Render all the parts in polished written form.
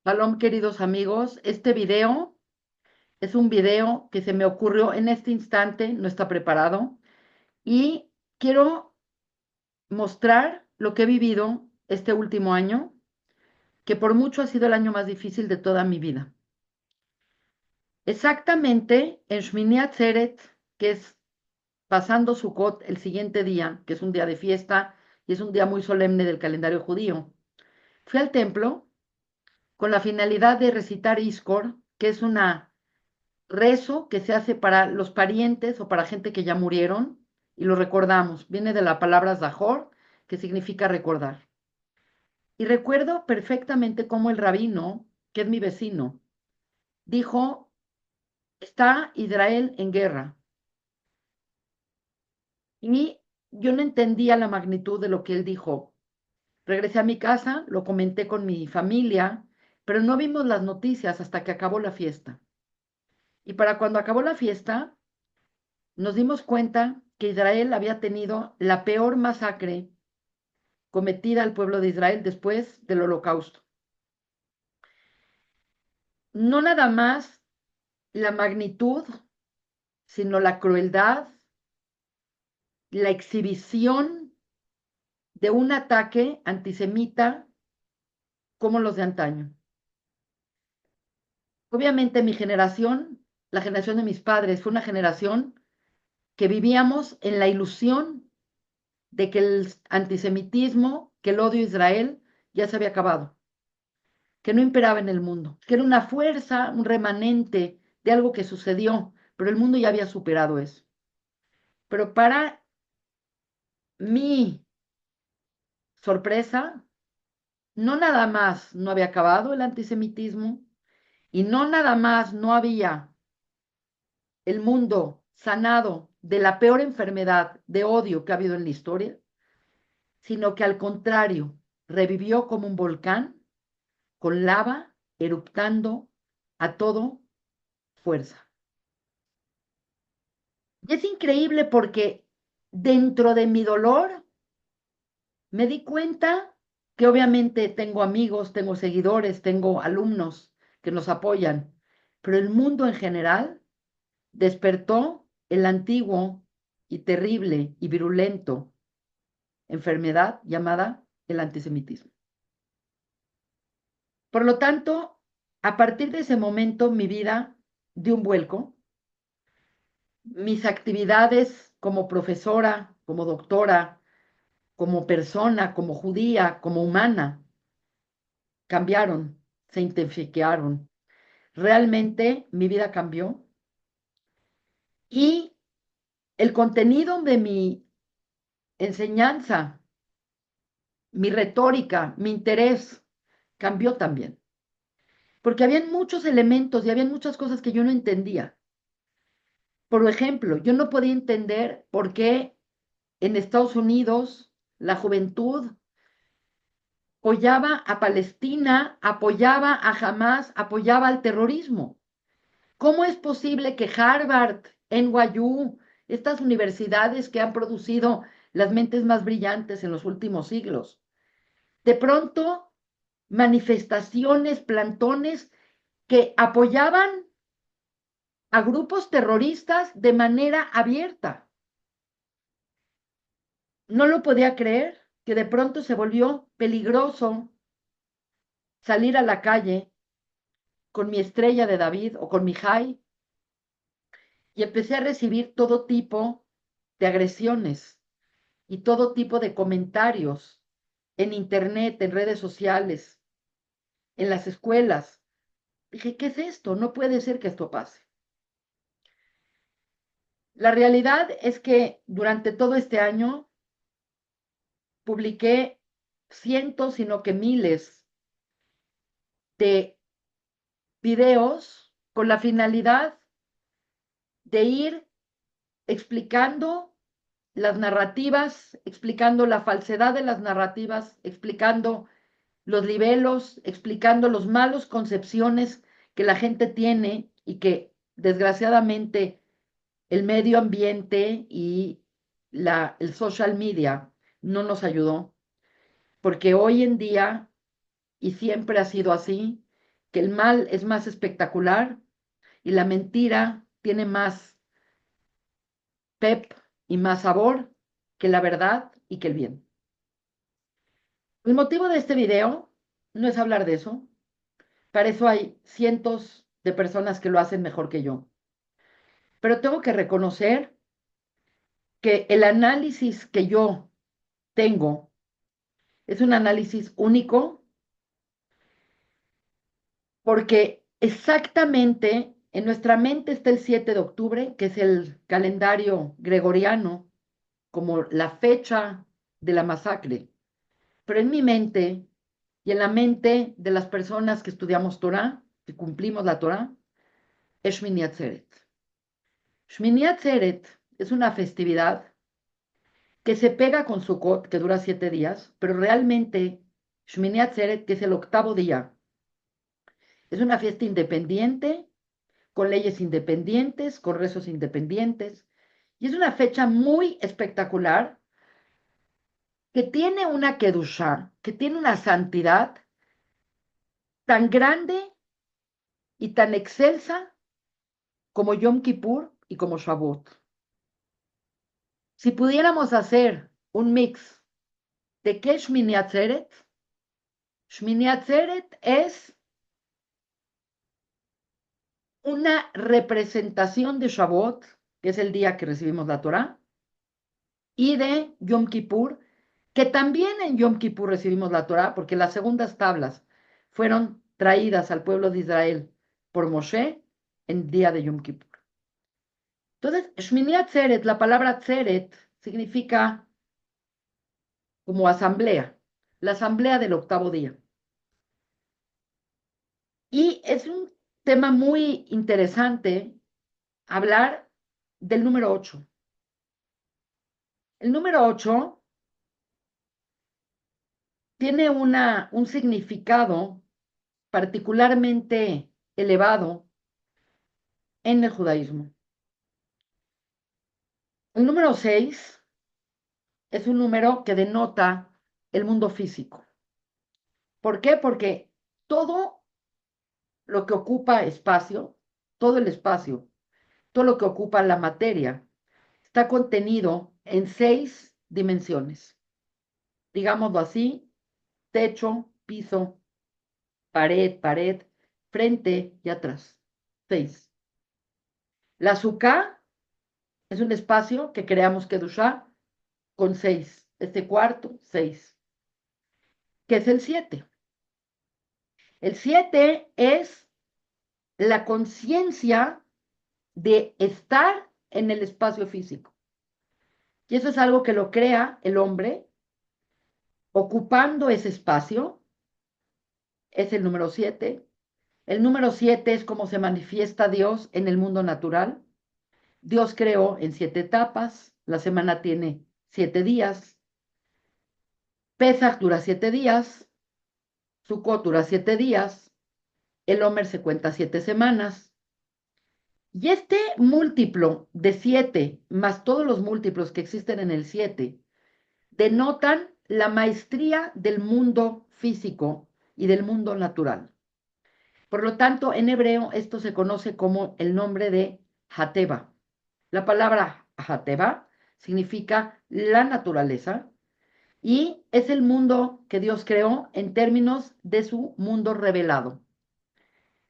Shalom, queridos amigos. Este video es un video que se me ocurrió en este instante, no está preparado, y quiero mostrar lo que he vivido este último año, que por mucho ha sido el año más difícil de toda mi vida. Exactamente en Shmini Atzeret, que es pasando Sukkot el siguiente día, que es un día de fiesta y es un día muy solemne del calendario judío, fui al templo con la finalidad de recitar Iskor, que es una rezo que se hace para los parientes o para gente que ya murieron y lo recordamos. Viene de la palabra Zahor, que significa recordar. Y recuerdo perfectamente cómo el rabino, que es mi vecino, dijo, está Israel en guerra. Y yo no entendía la magnitud de lo que él dijo. Regresé a mi casa, lo comenté con mi familia, pero no vimos las noticias hasta que acabó la fiesta. Y para cuando acabó la fiesta, nos dimos cuenta que Israel había tenido la peor masacre cometida al pueblo de Israel después del Holocausto. No nada más la magnitud, sino la crueldad, la exhibición de un ataque antisemita como los de antaño. Obviamente mi generación, la generación de mis padres, fue una generación que vivíamos en la ilusión de que el antisemitismo, que el odio a Israel ya se había acabado, que no imperaba en el mundo, que era una fuerza, un remanente de algo que sucedió, pero el mundo ya había superado eso. Pero para mi sorpresa, no nada más no había acabado el antisemitismo y no nada más no había el mundo sanado de la peor enfermedad de odio que ha habido en la historia, sino que al contrario, revivió como un volcán con lava eruptando a todo fuerza. Y es increíble porque dentro de mi dolor me di cuenta que obviamente tengo amigos, tengo seguidores, tengo alumnos que nos apoyan, pero el mundo en general despertó el antiguo y terrible y virulento enfermedad llamada el antisemitismo. Por lo tanto, a partir de ese momento mi vida dio un vuelco. Mis actividades como profesora, como doctora, como persona, como judía, como humana, cambiaron, se intensificaron. Realmente mi vida cambió y el contenido de mi enseñanza, mi retórica, mi interés cambió también. Porque habían muchos elementos y habían muchas cosas que yo no entendía. Por ejemplo, yo no podía entender por qué en Estados Unidos la juventud apoyaba a Palestina, apoyaba a Hamas, apoyaba al terrorismo. ¿Cómo es posible que Harvard, NYU, estas universidades que han producido las mentes más brillantes en los últimos siglos, de pronto manifestaciones, plantones que apoyaban a grupos terroristas de manera abierta? No lo podía creer que de pronto se volvió peligroso salir a la calle con mi estrella de David o con mi high y empecé a recibir todo tipo de agresiones y todo tipo de comentarios en internet, en redes sociales, en las escuelas. Dije, ¿qué es esto? No puede ser que esto pase. La realidad es que durante todo este año publiqué cientos, sino que miles de videos con la finalidad de ir explicando las narrativas, explicando la falsedad de las narrativas, explicando los libelos, explicando los malos concepciones que la gente tiene y que desgraciadamente el medio ambiente y el social media no nos ayudó, porque hoy en día, y siempre ha sido así, que el mal es más espectacular y la mentira tiene más pep y más sabor que la verdad y que el bien. El motivo de este video no es hablar de eso. Para eso hay cientos de personas que lo hacen mejor que yo. Pero tengo que reconocer que el análisis que yo tengo es un análisis único porque exactamente en nuestra mente está el 7 de octubre, que es el calendario gregoriano, como la fecha de la masacre. Pero en mi mente y en la mente de las personas que estudiamos Torah, que cumplimos la Torah, es Shmini Atzeret. Shmini Atzeret es una festividad que se pega con Sukkot, que dura 7 días, pero realmente Shmini Atzeret, que es el octavo día, es una fiesta independiente, con leyes independientes, con rezos independientes, y es una fecha muy espectacular que tiene una kedushá, que tiene una santidad tan grande y tan excelsa como Yom Kippur y como Shavuot. Si pudiéramos hacer un mix de qué es Shmini Atzeret es una representación de Shavuot, que es el día que recibimos la Torá, y de Yom Kippur, que también en Yom Kippur recibimos la Torá, porque las segundas tablas fueron traídas al pueblo de Israel por Moshe en día de Yom Kippur. Entonces, Shmini Atzeret, la palabra Atzeret significa como asamblea, la asamblea del octavo día. Y es un tema muy interesante hablar del número 8. El número 8 tiene un significado particularmente elevado en el judaísmo. El número 6 es un número que denota el mundo físico. ¿Por qué? Porque todo lo que ocupa espacio, todo el espacio, todo lo que ocupa la materia, está contenido en 6 dimensiones. Digámoslo así: techo, piso, pared, frente y atrás. 6. La suká es un espacio que creamos Kedushá con 6. Este cuarto, 6. ¿Qué es el 7? El 7 es la conciencia de estar en el espacio físico. Y eso es algo que lo crea el hombre ocupando ese espacio. Es el número 7. El número 7 es cómo se manifiesta Dios en el mundo natural. Dios creó en 7 etapas. La semana tiene 7 días. Pesach dura 7 días. Sukkot dura 7 días. El Homer se cuenta 7 semanas. Y este múltiplo de 7 más todos los múltiplos que existen en el 7 denotan la maestría del mundo físico y del mundo natural. Por lo tanto, en hebreo esto se conoce como el nombre de Hateva. La palabra Hateva significa la naturaleza y es el mundo que Dios creó en términos de su mundo revelado.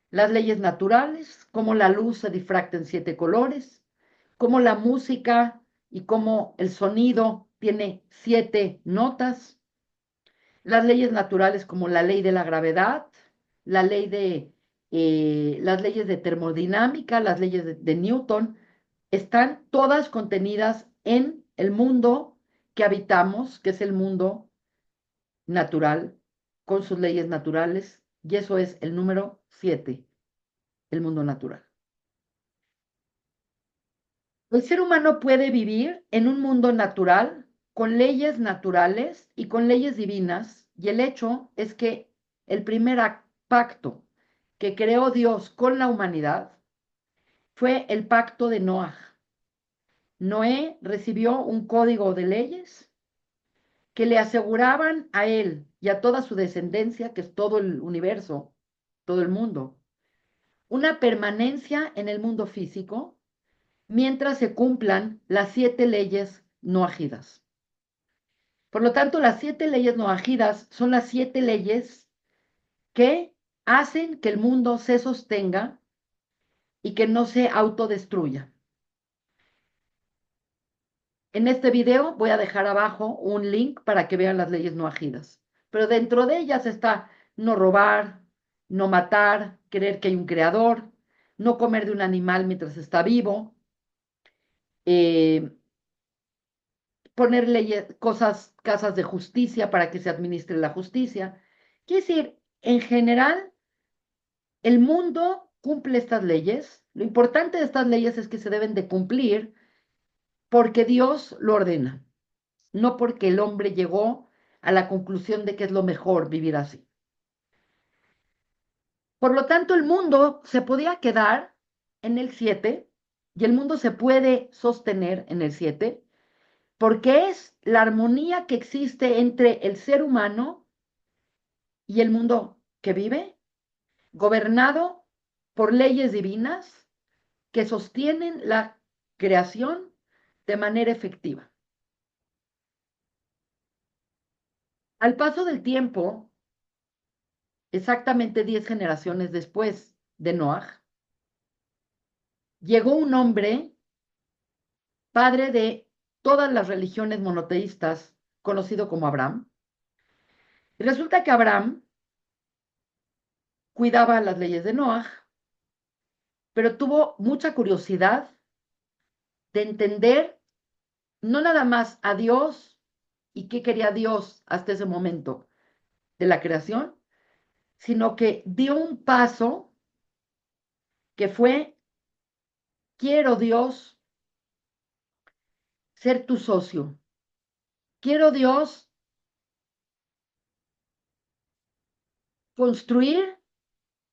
Las leyes naturales, cómo la luz se difracta en 7 colores, cómo la música y cómo el sonido tiene 7 notas, las leyes naturales como la ley de la gravedad, la ley las leyes de termodinámica, las leyes de Newton, están todas contenidas en el mundo que habitamos, que es el mundo natural, con sus leyes naturales, y eso es el número 7, el mundo natural. El ser humano puede vivir en un mundo natural, con leyes naturales y con leyes divinas, y el hecho es que el primer pacto que creó Dios con la humanidad fue el pacto de Noé. Noé recibió un código de leyes que le aseguraban a él y a toda su descendencia, que es todo el universo, todo el mundo, una permanencia en el mundo físico mientras se cumplan las 7 leyes noajidas. Por lo tanto, las 7 leyes noajidas son las 7 leyes que hacen que el mundo se sostenga y que no se autodestruya. En este video voy a dejar abajo un link para que vean las leyes noajidas. Pero dentro de ellas está no robar, no matar, creer que hay un creador, no comer de un animal mientras está vivo, eh, poner leyes, cosas, casas de justicia para que se administre la justicia. Quiere decir, en general, el mundo cumple estas leyes. Lo importante de estas leyes es que se deben de cumplir porque Dios lo ordena, no porque el hombre llegó a la conclusión de que es lo mejor vivir así. Por lo tanto, el mundo se podía quedar en el 7 y el mundo se puede sostener en el 7 porque es la armonía que existe entre el ser humano y el mundo que vive, gobernado por leyes divinas que sostienen la creación de manera efectiva. Al paso del tiempo, exactamente 10 generaciones después de Noaj, llegó un hombre, padre de todas las religiones monoteístas, conocido como Abraham. Y resulta que Abraham cuidaba las leyes de Noaj, pero tuvo mucha curiosidad de entender no nada más a Dios y qué quería Dios hasta ese momento de la creación, sino que dio un paso que fue, quiero Dios ser tu socio, quiero Dios construir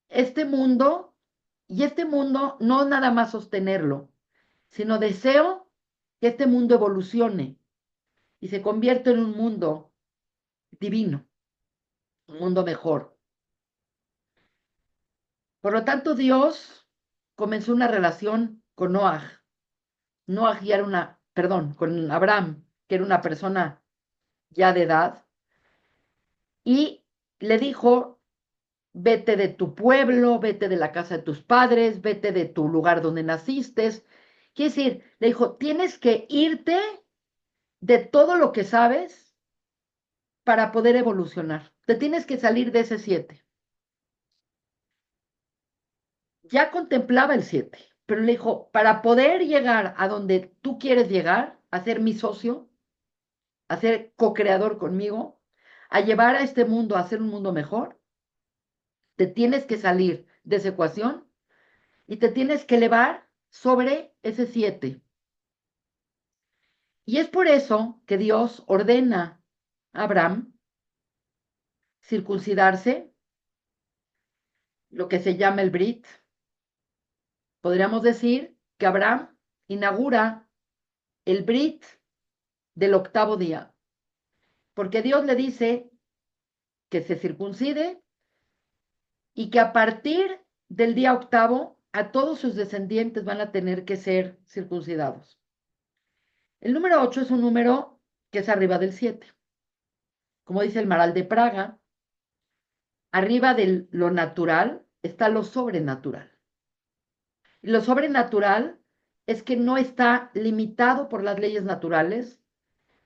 este mundo y este mundo no nada más sostenerlo, sino deseo que este mundo evolucione y se convierta en un mundo divino, un mundo mejor. Por lo tanto, Dios comenzó una relación con Noaj. Noaj ya era con Abraham, que era una persona ya de edad, y le dijo, vete de tu pueblo, vete de la casa de tus padres, vete de tu lugar donde naciste. Quiere decir, le dijo, tienes que irte de todo lo que sabes para poder evolucionar. Te tienes que salir de ese 7. Ya contemplaba el 7, pero le dijo, para poder llegar a donde tú quieres llegar, a ser mi socio, a ser co-creador conmigo, a llevar a este mundo a ser un mundo mejor, te tienes que salir de esa ecuación y te tienes que elevar sobre ese 7. Y es por eso que Dios ordena a Abraham circuncidarse, lo que se llama el Brit. Podríamos decir que Abraham inaugura el Brit del 8.º día, porque Dios le dice que se circuncide y que a partir del día 8 a todos sus descendientes van a tener que ser circuncidados. El número 8 es un número que es arriba del 7. Como dice el Maral de Praga, arriba de lo natural está lo sobrenatural. Y lo sobrenatural es que no está limitado por las leyes naturales,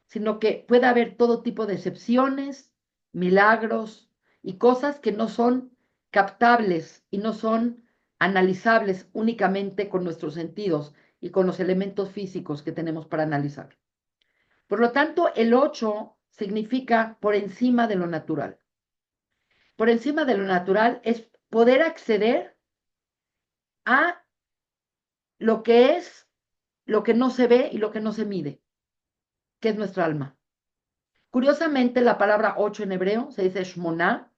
sino que puede haber todo tipo de excepciones, milagros y cosas que no son captables y no son analizables únicamente con nuestros sentidos y con los elementos físicos que tenemos para analizar. Por lo tanto, el 8 significa por encima de lo natural. Por encima de lo natural es poder acceder a lo que es, lo que no se ve y lo que no se mide, que es nuestra alma. Curiosamente, la palabra 8 en hebreo se dice shmoná,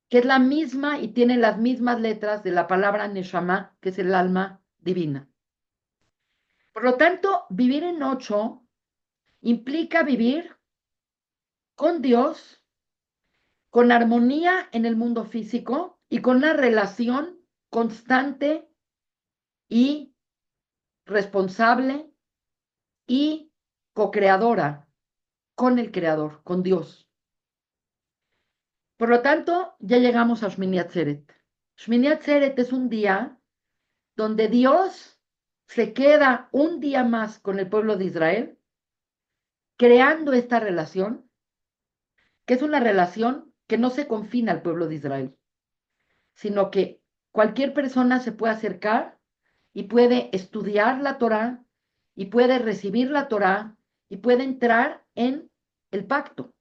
que es la misma y tiene las mismas letras de la palabra neshama, que es el alma divina. Por lo tanto, vivir en 8 implica vivir con Dios, con armonía en el mundo físico y con una relación constante y responsable y co-creadora con el Creador, con Dios. Por lo tanto, ya llegamos a Shmini Atzeret. Shmini Atzeret es un día donde Dios se queda un día más con el pueblo de Israel, creando esta relación, que es una relación que no se confina al pueblo de Israel, sino que cualquier persona se puede acercar y puede estudiar la Torá y puede recibir la Torá y puede entrar en el pacto.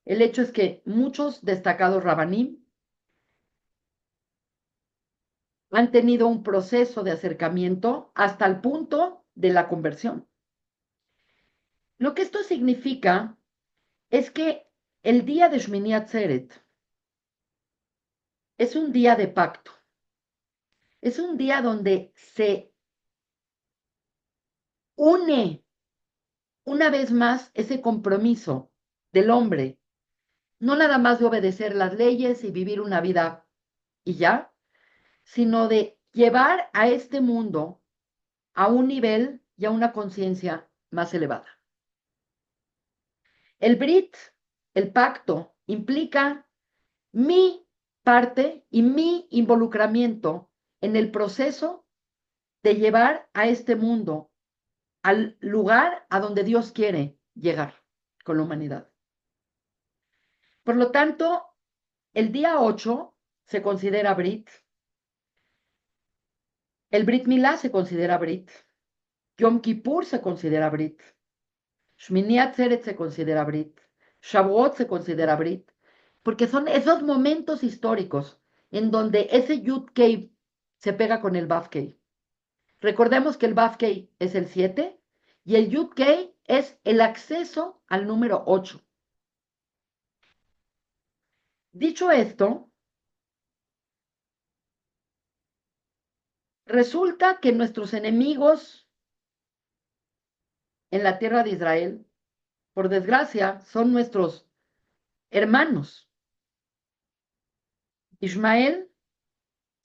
El hecho es que muchos destacados rabanim han tenido un proceso de acercamiento hasta el punto de la conversión. Lo que esto significa es que el día de Shmini Atzeret es un día de pacto, es un día donde se une una vez más ese compromiso del hombre, no nada más de obedecer las leyes y vivir una vida y ya, sino de llevar a este mundo a un nivel y a una conciencia más elevada. El Brit, el pacto, implica mi parte y mi involucramiento en el proceso de llevar a este mundo al lugar a donde Dios quiere llegar con la humanidad. Por lo tanto, el día 8 se considera Brit, el Brit Milá se considera Brit, Yom Kippur se considera Brit, Shmini Atzeret se considera Brit, Shavuot se considera Brit, porque son esos momentos históricos en donde ese Yud Kei se pega con el Vav Kei. Recordemos que el Vav Kei es el 7 y el Yud Kei es el acceso al número 8. Dicho esto, resulta que nuestros enemigos en la tierra de Israel, por desgracia, son nuestros hermanos. Ismael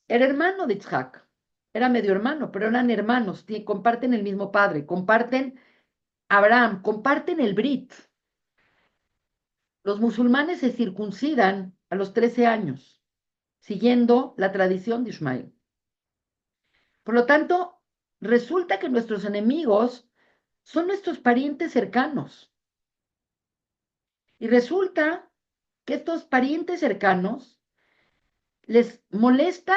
era hermano de Isaac, era medio hermano, pero eran hermanos, comparten el mismo padre, comparten Abraham, comparten el Brit. Los musulmanes se circuncidan a los 13 años, siguiendo la tradición de Ismael. Por lo tanto, resulta que nuestros enemigos son nuestros parientes cercanos. Y resulta que estos parientes cercanos les molesta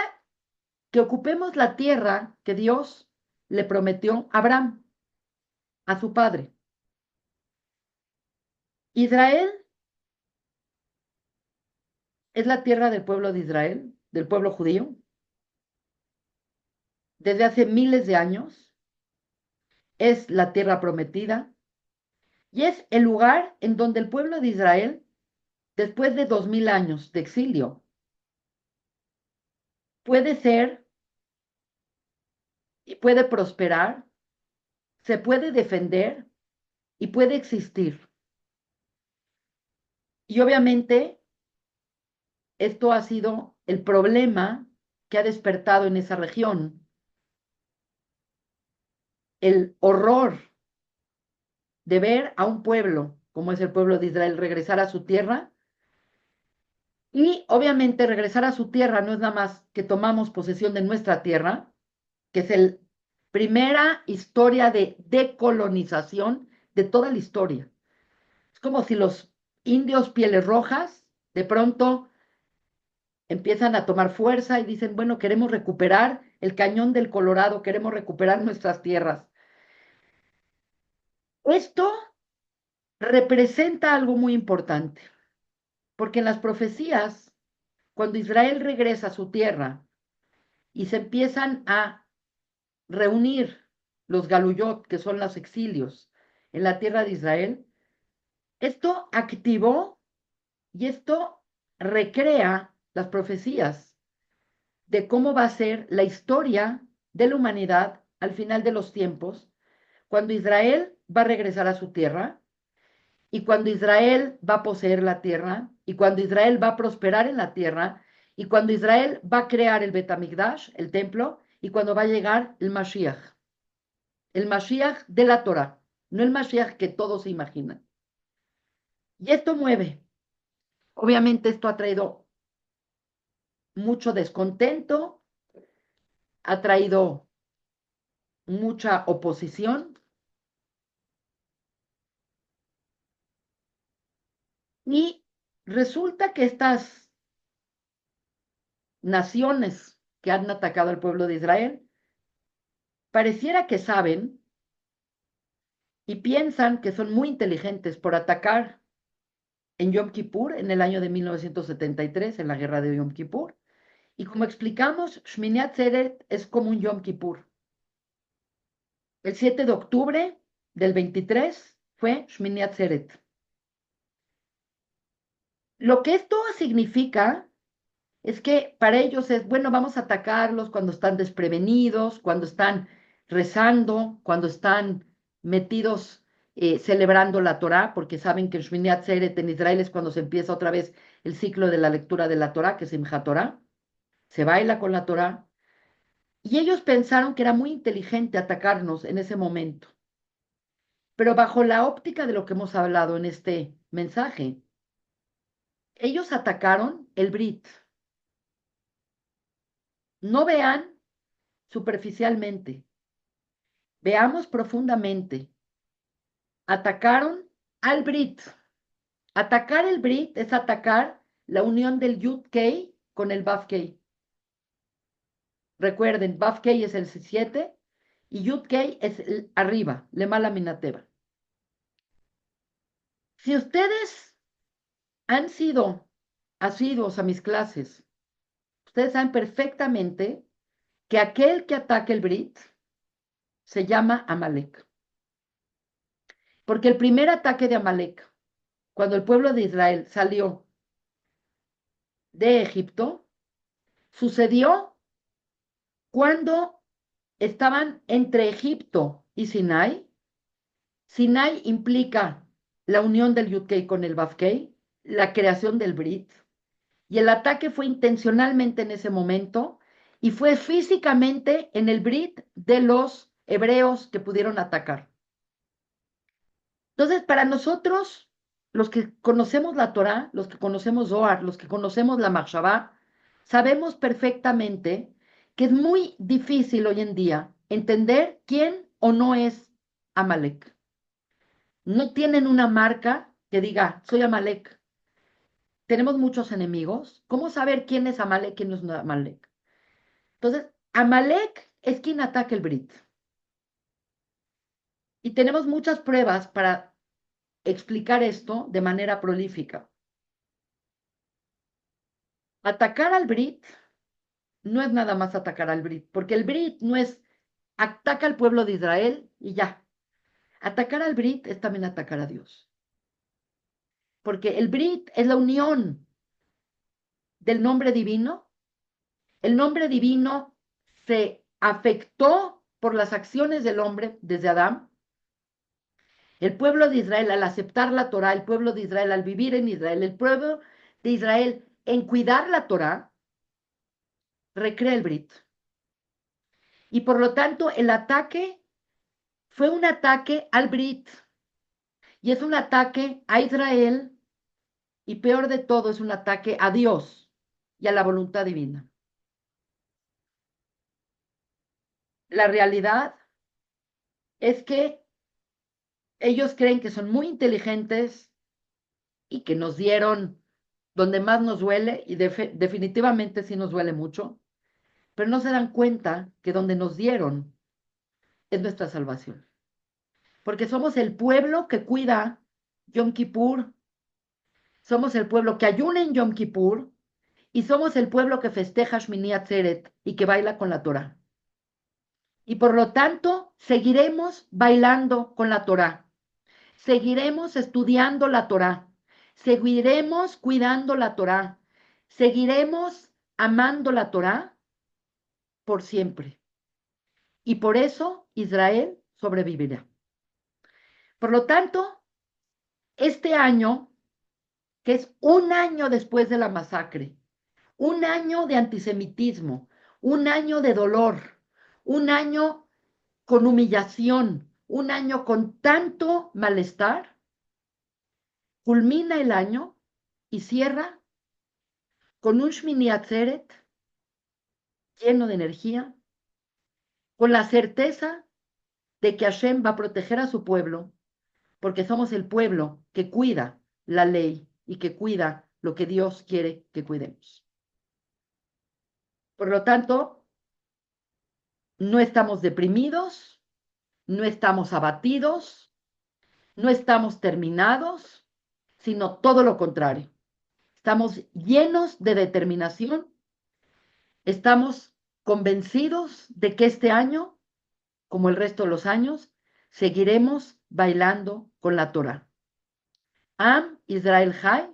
que ocupemos la tierra que Dios le prometió a Abraham, a su padre. Israel es la tierra del pueblo de Israel, del pueblo judío, desde hace miles de años. Es la tierra prometida y es el lugar en donde el pueblo de Israel, después de 2000 años de exilio, puede ser y puede prosperar, se puede defender y puede existir. Y obviamente esto ha sido el problema que ha despertado en esa región, el horror de ver a un pueblo, como es el pueblo de Israel, regresar a su tierra. Y obviamente regresar a su tierra no es nada más que tomamos posesión de nuestra tierra, que es la primera historia de decolonización de toda la historia. Es como si los indios pieles rojas de pronto empiezan a tomar fuerza y dicen, bueno, queremos recuperar el cañón del Colorado, queremos recuperar nuestras tierras. Esto representa algo muy importante, porque en las profecías, cuando Israel regresa a su tierra y se empiezan a reunir los galuyot, que son los exilios, en la tierra de Israel, esto activó y esto recrea las profecías de cómo va a ser la historia de la humanidad al final de los tiempos, cuando Israel va a regresar a su tierra y cuando Israel va a poseer la tierra y cuando Israel va a prosperar en la tierra y cuando Israel va a crear el Betamigdash, el templo, y cuando va a llegar el Mashiach de la Torah, no el Mashiach que todos se imaginan. Y esto mueve. Obviamente esto ha traído mucho descontento, ha traído mucha oposición y resulta que estas naciones que han atacado al pueblo de Israel pareciera que saben y piensan que son muy inteligentes por atacar en Yom Kippur, en el año de 1973, en la guerra de Yom Kippur. Y como explicamos, Shmini Atzeret es como un Yom Kippur. El 7 de octubre del 23 fue Shmini Atzeret. Lo que esto significa es que para ellos es, bueno, vamos a atacarlos cuando están desprevenidos, cuando están rezando, cuando están metidos celebrando la Torá, porque saben que en Shmini Atzeret en Israel es cuando se empieza otra vez el ciclo de la lectura de la Torá, que es Simchat Torá, se baila con la Torá, y ellos pensaron que era muy inteligente atacarnos en ese momento. Pero bajo la óptica de lo que hemos hablado en este mensaje, ellos atacaron el Brit. No vean superficialmente, veamos profundamente. Atacaron al Brit. Atacar el Brit es atacar la unión del Yud Kei con el Vav Kei. Recuerden, Vav Kei es el 7 y Yud Kei es el arriba, Lemala Minateva. Si ustedes han sido asiduos a mis clases, ustedes saben perfectamente que aquel que ataca el Brit se llama Amalek. Porque el primer ataque de Amalek, cuando el pueblo de Israel salió de Egipto, sucedió cuando estaban entre Egipto y Sinai. Sinai implica la unión del Yud-Kei con el Vav-Kei, la creación del Brit, y el ataque fue intencionalmente en ese momento y fue físicamente en el Brit de los hebreos que pudieron atacar. Entonces, para nosotros, los que conocemos la Torá, los que conocemos Zohar, los que conocemos la Machshavá, sabemos perfectamente que es muy difícil hoy en día entender quién o no es Amalek. No tienen una marca que diga, soy Amalek. Tenemos muchos enemigos. ¿Cómo saber quién es Amalek, quién no es Amalek? Entonces, Amalek es quien ataca el Brit. Y tenemos muchas pruebas para explicar esto de manera prolífica. Atacar al Brit no es nada más atacar al Brit, porque el Brit no es ataca al pueblo de Israel y ya. Atacar al Brit es también atacar a Dios. Porque el Brit es la unión del nombre divino. El nombre divino se afectó por las acciones del hombre desde Adán. El pueblo de Israel al aceptar la Torah, el pueblo de Israel al vivir en Israel, el pueblo de Israel en cuidar la Torah, recrea el Brit. Y por lo tanto, el ataque fue un ataque al Brit y es un ataque a Israel y peor de todo es un ataque a Dios y a la voluntad divina. La realidad es que ellos creen que son muy inteligentes y que nos dieron donde más nos duele y definitivamente sí nos duele mucho, pero no se dan cuenta que donde nos dieron es nuestra salvación. Porque somos el pueblo que cuida Yom Kippur, somos el pueblo que ayuna en Yom Kippur y somos el pueblo que festeja Shmini Atzeret y que baila con la Torah. Y por lo tanto, seguiremos bailando con la Torah, seguiremos estudiando la Torah, seguiremos cuidando la Torah, seguiremos amando la Torah por siempre. Y por eso Israel sobrevivirá. Por lo tanto, este año, que es un año después de la masacre, un año de antisemitismo, un año de dolor, un año con humillación, un año con tanto malestar, culmina el año y cierra con un Shmini Atzeret lleno de energía, con la certeza de que Hashem va a proteger a su pueblo, porque somos el pueblo que cuida la ley y que cuida lo que Dios quiere que cuidemos. Por lo tanto, no estamos deprimidos, no estamos abatidos, no estamos terminados, sino todo lo contrario. Estamos llenos de determinación, estamos convencidos de que este año, como el resto de los años, seguiremos bailando con la Torah. Am Israel Jai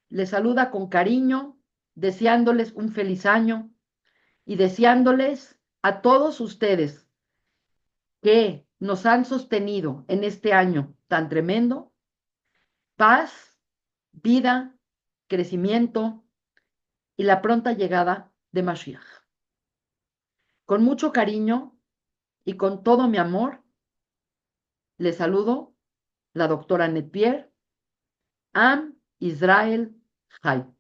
les saluda con cariño, deseándoles un feliz año y deseándoles a todos ustedes que nos han sostenido en este año tan tremendo, paz, vida, crecimiento y la pronta llegada de Mashiach. Con mucho cariño y con todo mi amor, les saludo la doctora Netpier, Am Israel Jai.